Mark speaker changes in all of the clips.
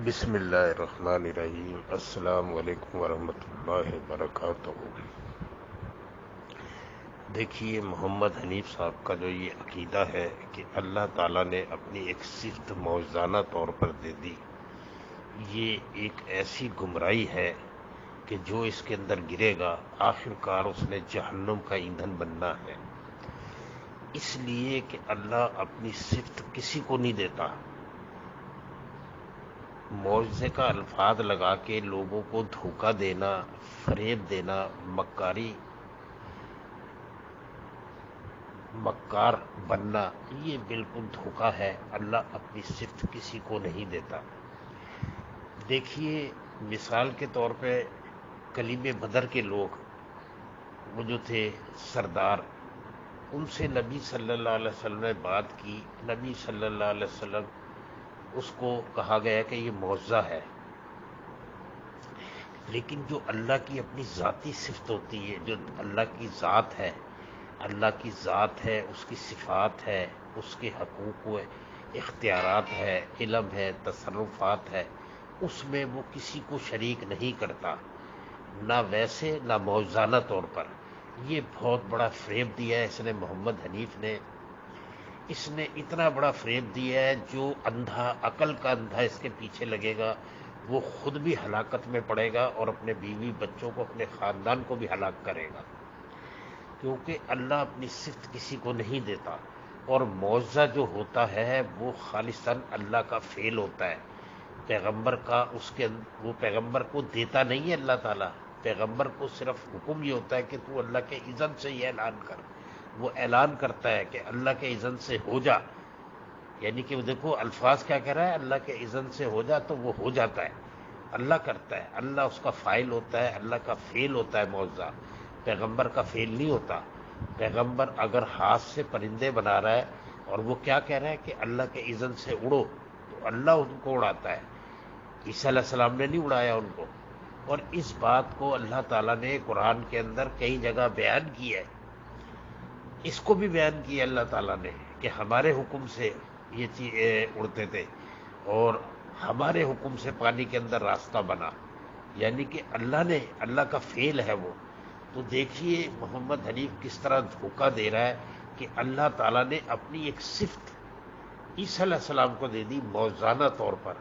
Speaker 1: بسم اللہ الرحمن الرحیم۔ السلام علیکم ورحمۃ اللہ وبرکاتہ۔ دیکھیے، محمد حنیف صاحب کا جو یہ عقیدہ ہے کہ اللہ تعالیٰ نے اپنی ایک صفت موجزانہ طور پر دے دی، یہ ایک ایسی گمراہی ہے کہ جو اس کے اندر گرے گا آخر کار اس نے جہنم کا ایندھن بننا ہے، اس لیے کہ اللہ اپنی صفت کسی کو نہیں دیتا۔ معجزے کا الفاظ لگا کے لوگوں کو دھوکہ دینا، فریب دینا، مکار بننا، یہ بالکل دھوکہ ہے۔ اللہ اپنی صفت کسی کو نہیں دیتا۔ دیکھیے، مثال کے طور پہ کلیم بدر کے لوگ، وہ جو تھے سردار، ان سے نبی صلی اللہ علیہ وسلم نے بات کی۔ نبی صلی اللہ علیہ وسلم اس کو کہا گیا کہ یہ معجزہ ہے، لیکن جو اللہ کی اپنی ذاتی صفت ہوتی ہے، جو اللہ کی ذات ہے، اللہ کی ذات ہے، اس کی صفات ہے، اس کے حقوق و اختیارات ہے، علم ہے، تصرفات ہے، اس میں وہ کسی کو شریک نہیں کرتا، نہ ویسے نہ معجزانہ طور پر۔ یہ بہت بڑا فریب دیا ہے اس نے، محمد حنیف نے۔ اس نے اتنا بڑا فریب دیا ہے، جو اندھا، عقل کا اندھا اس کے پیچھے لگے گا وہ خود بھی ہلاکت میں پڑے گا اور اپنے بیوی بچوں کو، اپنے خاندان کو بھی ہلاک کرے گا، کیونکہ اللہ اپنی صفت کسی کو نہیں دیتا۔ اور معجزہ جو ہوتا ہے وہ خالصاً اللہ کا فعل ہوتا ہے، پیغمبر کا، وہ پیغمبر کو دیتا نہیں ہے اللہ تعالیٰ۔ پیغمبر کو صرف حکم یہ ہوتا ہے کہ تو اللہ کے اذن سے یہ اعلان کر۔ وہ اعلان کرتا ہے کہ اللہ کے اذن سے ہو جا، یعنی کہ دیکھو الفاظ کیا کہہ رہا ہے، اللہ کے اذن سے ہو جا، تو وہ ہو جاتا ہے، اللہ کرتا ہے، اللہ اس کا فاعل ہوتا ہے، اللہ کا فعل ہوتا ہے معجزہ، پیغمبر کا فعل نہیں ہوتا۔ پیغمبر اگر ہاتھ سے پرندے بنا رہا ہے اور وہ کیا کہہ رہا ہے کہ اللہ کے اذن سے اڑو، تو اللہ ان کو اڑاتا ہے۔ عیسیٰ علیہ السلام نے نہیں اڑایا ان کو، اور اس بات کو اللہ تعالیٰ نے قرآن کے اندر کئی جگہ بیان کیا ہے۔ اس کو بھی بیان کیا اللہ تعالیٰ نے کہ ہمارے حکم سے یہ چیز اڑتے تھے اور ہمارے حکم سے پانی کے اندر راستہ بنا، یعنی کہ اللہ کا فعل ہے وہ۔ تو دیکھیے محمد حنیف کس طرح دھوکہ دے رہا ہے کہ اللہ تعالیٰ نے اپنی ایک صفت عیسیٰ علیہ السلام کو دے دی موجزانہ طور پر۔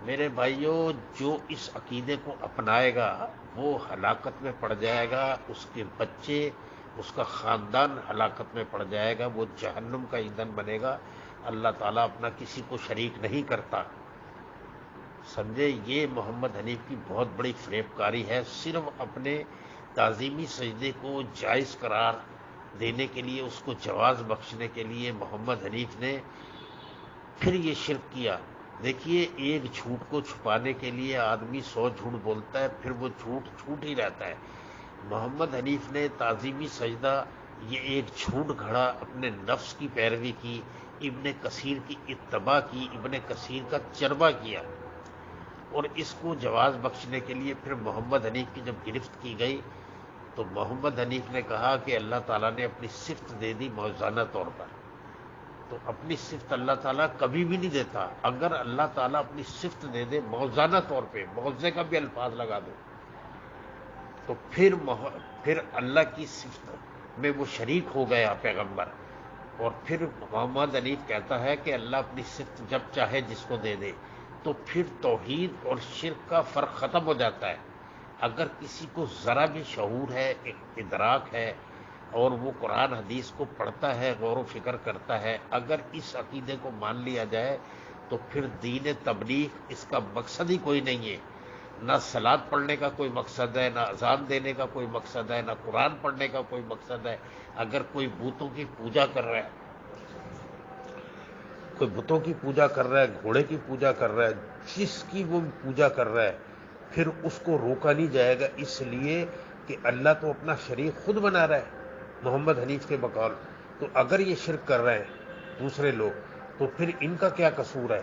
Speaker 1: میرے بھائیوں، جو اس عقیدے کو اپنائے گا وہ ہلاکت میں پڑ جائے گا، اس کے بچے، اس کا خاندان ہلاکت میں پڑ جائے گا، وہ جہنم کا ایندھن بنے گا۔ اللہ تعالیٰ اپنا کسی کو شریک نہیں کرتا، سمجھے؟ یہ محمد حنیف کی بہت بڑی فریب کاری ہے۔ صرف اپنے تعظیمی سجدے کو جائز قرار دینے کے لیے، اس کو جواز بخشنے کے لیے محمد حنیف نے پھر یہ شرک کیا۔ دیکھیے، ایک جھوٹ کو چھپانے کے لیے آدمی 100 جھوٹ بولتا ہے، پھر وہ جھوٹ ہی رہتا ہے۔ محمد حنیف نے تعظیمی سجدہ، یہ ایک جھوٹ گھڑا، اپنے نفس کی پیروی کی، ابن کثیر کی اتباع کی، ابن کثیر کا چربہ کیا، اور اس کو جواز بخشنے کے لیے پھر محمد حنیف کی جب گرفت کی گئی تو محمد حنیف نے کہا کہ اللہ تعالیٰ نے اپنی صفت دے دی موجزانہ طور پر۔ تو اپنی صفت اللہ تعالیٰ کبھی بھی نہیں دیتا۔ اگر اللہ تعالیٰ اپنی صفت دے دے موجزانہ طور پہ، معجزے کا بھی الفاظ لگا دو، تو پھر اللہ کی صفت میں وہ شریک ہو گیا پیغمبر۔ اور پھر محمد حنیف کہتا ہے کہ اللہ اپنی صفت جب چاہے جس کو دے دے، تو پھر توحید اور شرک کا فرق ختم ہو جاتا ہے۔ اگر کسی کو ذرا بھی شعور ہے، ادراک ہے، اور وہ قرآن حدیث کو پڑھتا ہے، غور و فکر کرتا ہے، اگر اس عقیدے کو مان لیا جائے تو پھر دین تبلیغ اس کا مقصد ہی کوئی نہیں ہے۔ نہ صلاۃ پڑھنے کا کوئی مقصد ہے، نہ اذان دینے کا کوئی مقصد ہے، نہ قرآن پڑھنے کا کوئی مقصد ہے۔ اگر کوئی بتوں کی پوجا کر رہا ہے، کوئی بتوں کی پوجا کر رہا ہے، گھوڑے کی پوجا کر رہا ہے، جس کی وہ پوجا کر رہا ہے، پھر اس کو روکا نہیں جائے گا، اس لیے کہ اللہ تو اپنا شریک خود بنا رہا ہے محمد حنیف کے بقول۔ تو اگر یہ شرک کر رہے ہیں دوسرے لوگ، تو پھر ان کا کیا قصور ہے؟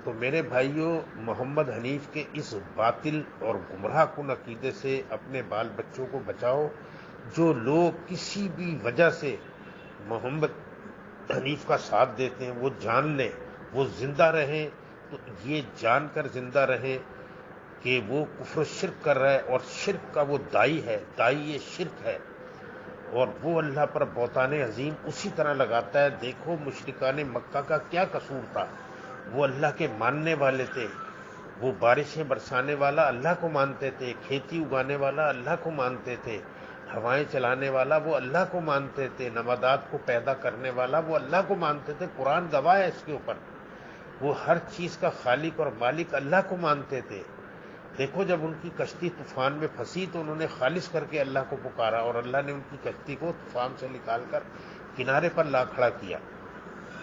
Speaker 1: تو میرے بھائیوں، محمد حنیف کے اس باطل اور گمراہ کن عقیدے سے اپنے بال بچوں کو بچاؤ۔ جو لوگ کسی بھی وجہ سے محمد حنیف کا ساتھ دیتے ہیں، وہ جان لیں، وہ زندہ رہیں تو یہ جان کر زندہ رہے کہ وہ کفر و شرک کر رہا ہے، اور شرک کا وہ دائی ہے، دائی یہ شرک ہے، اور وہ اللہ پر بہتان عظیم اسی طرح لگاتا ہے۔ دیکھو مشرکان مکہ کا کیا قصور تھا، وہ اللہ کے ماننے والے تھے، وہ بارشیں برسانے والا اللہ کو مانتے تھے، کھیتی اگانے والا اللہ کو مانتے تھے، ہوائیں چلانے والا وہ اللہ کو مانتے تھے، نباتات کو پیدا کرنے والا وہ اللہ کو مانتے تھے۔ قرآن گواہ ہے اس کے اوپر، وہ ہر چیز کا خالق اور مالک اللہ کو مانتے تھے۔ دیکھو جب ان کی کشتی طوفان میں پھنسی تو انہوں نے خالص کر کے اللہ کو پکارا، اور اللہ نے ان کی کشتی کو طوفان سے نکال کر کنارے پر لا کھڑا کیا،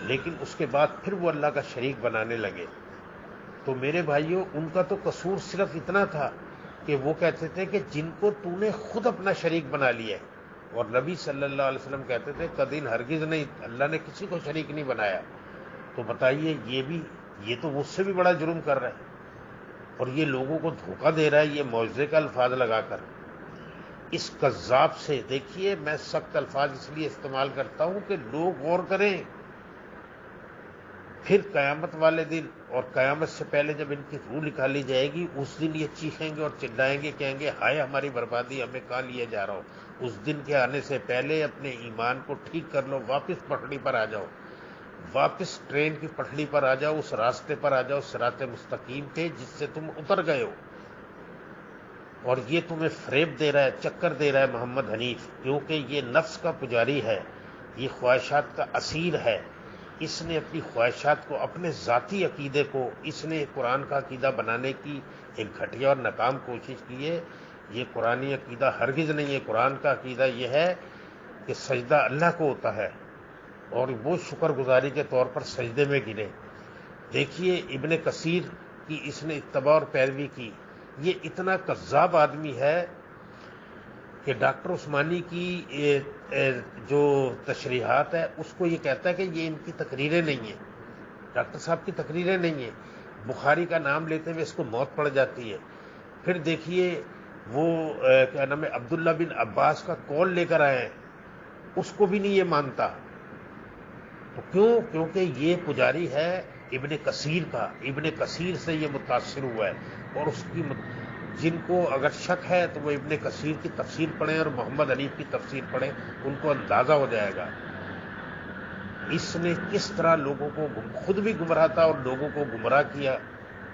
Speaker 1: لیکن اس کے بعد پھر وہ اللہ کا شریک بنانے لگے۔ تو میرے بھائیوں، ان کا تو قصور صرف اتنا تھا کہ وہ کہتے تھے کہ جن کو تو نے خود اپنا شریک بنا لیا ہے، اور نبی صلی اللہ علیہ وسلم کہتے تھے کدین ہرگز نہیں، اللہ نے کسی کو شریک نہیں بنایا۔ تو بتائیے یہ تو مجھ سے بھی بڑا جرم کر رہا ہے، اور یہ لوگوں کو دھوکہ دے رہا ہے یہ معجزے کا الفاظ لگا کر۔ اس کذاب سے، دیکھیے میں سخت الفاظ اس لیے استعمال کرتا ہوں کہ لوگ غور کریں، پھر قیامت والے دن اور قیامت سے پہلے جب ان کی روح نکالی جائے گی، اس دن یہ چیخیں گے اور چلائیں گے، کہیں گے ہائے ہماری بربادی، ہمیں کہاں لیا جا رہا ہو۔ اس دن کے آنے سے پہلے اپنے ایمان کو ٹھیک کر لو، واپس پٹڑی پر آ جاؤ، واپس ٹرین کی پٹڑی پر آ جاؤ، اس راستے پر آ جاؤ صراط مستقیم پہ جس سے تم اتر گئے ہو۔ اور یہ تمہیں فریب دے رہا ہے، چکر دے رہا ہے محمد حنیف، کیونکہ یہ نفس کا پجاری ہے، یہ خواہشات کا اسیر ہے۔ اس نے اپنی خواہشات کو، اپنے ذاتی عقیدے کو، اس نے قرآن کا عقیدہ بنانے کی ایک گھٹیا اور ناکام کوشش کی ہے۔ یہ قرآنی عقیدہ ہرگز نہیں ہے۔ قرآن کا عقیدہ یہ ہے کہ سجدہ اللہ کو ہوتا ہے، اور وہ شکر گزاری کے طور پر سجدے میں گرے۔ دیکھیے ابن کثیر کی اس نے اتباع اور پیروی کی۔ یہ اتنا کذاب آدمی ہے کہ ڈاکٹر عثمانی کی جو تشریحات ہے اس کو یہ کہتا ہے کہ یہ ان کی تقریریں نہیں ہیں، ڈاکٹر صاحب کی تقریریں نہیں ہیں۔ بخاری کا نام لیتے ہوئے اس کو موت پڑ جاتی ہے۔ پھر دیکھیے وہ کیا نام ہے، عبداللہ بن عباس کا قول لے کر آئے ہیں، اس کو بھی نہیں یہ مانتا۔ تو کیونکہ یہ پجاری ہے ابن کثیر کا، ابن کثیر سے یہ متاثر ہوا ہے، اور اس کی جن کو اگر شک ہے تو وہ ابن کثیر کی تفسیر پڑھیں اور محمد حنیف کی تفسیر پڑھیں، ان کو اندازہ ہو جائے گا اس نے کس طرح لوگوں کو خود بھی گمراہ تھا اور لوگوں کو گمراہ کیا۔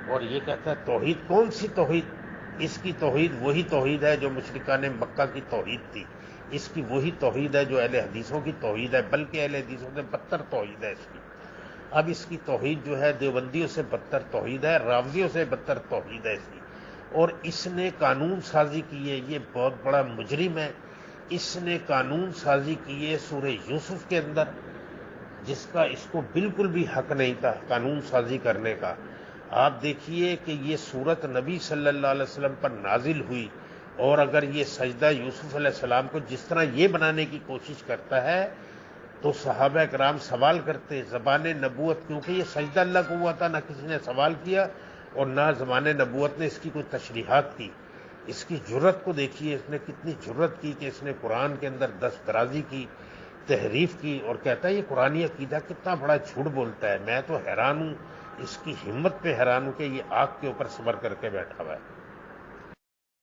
Speaker 1: اور یہ کہتا ہے توحید، کون سی توحید؟ اس کی توحید وہی توحید ہے جو مشرکان مکہ کی توحید تھی، اس کی وہی توحید ہے جو اہل حدیثوں کی توحید ہے، بلکہ اہل حدیثوں سے بدتر توحید ہے اس کی۔ اب اس کی توحید جو ہے دیوبندیوں سے بدتر توحید ہے، رافضیوں سے بدتر توحید ہے اس کی۔ اور اس نے قانون سازی کی ہے، یہ بہت بڑا مجرم ہے۔ اس نے قانون سازی کی ہے سورہ یوسف کے اندر، جس کا اس کو بالکل بھی حق نہیں تھا قانون سازی کرنے کا۔ آپ دیکھیے کہ یہ سورت نبی صلی اللہ علیہ وسلم پر نازل ہوئی، اور اگر یہ سجدہ یوسف علیہ السلام کو جس طرح یہ بنانے کی کوشش کرتا ہے تو صحابہ کرام سوال کرتے، زبان نبوت، کیونکہ یہ سجدہ اللہ کو ہوا تھا، نہ کسی نے سوال کیا اور نہ زمان نبوت نے اس کی کوئی تشریحات کی۔ اس کی جرت کو دیکھیے، اس نے کتنی جرت کی کہ اس نے قرآن کے اندر دست درازی کی، تحریف کی، اور کہتا ہے یہ قرآنی عقیدہ کتنا بڑا جھوٹ بولتا ہے۔ میں تو حیران ہوں، اس کی ہمت پہ حیران ہوں کہ یہ آگ کے اوپر صبر کر کے بیٹھا ہوا ہے۔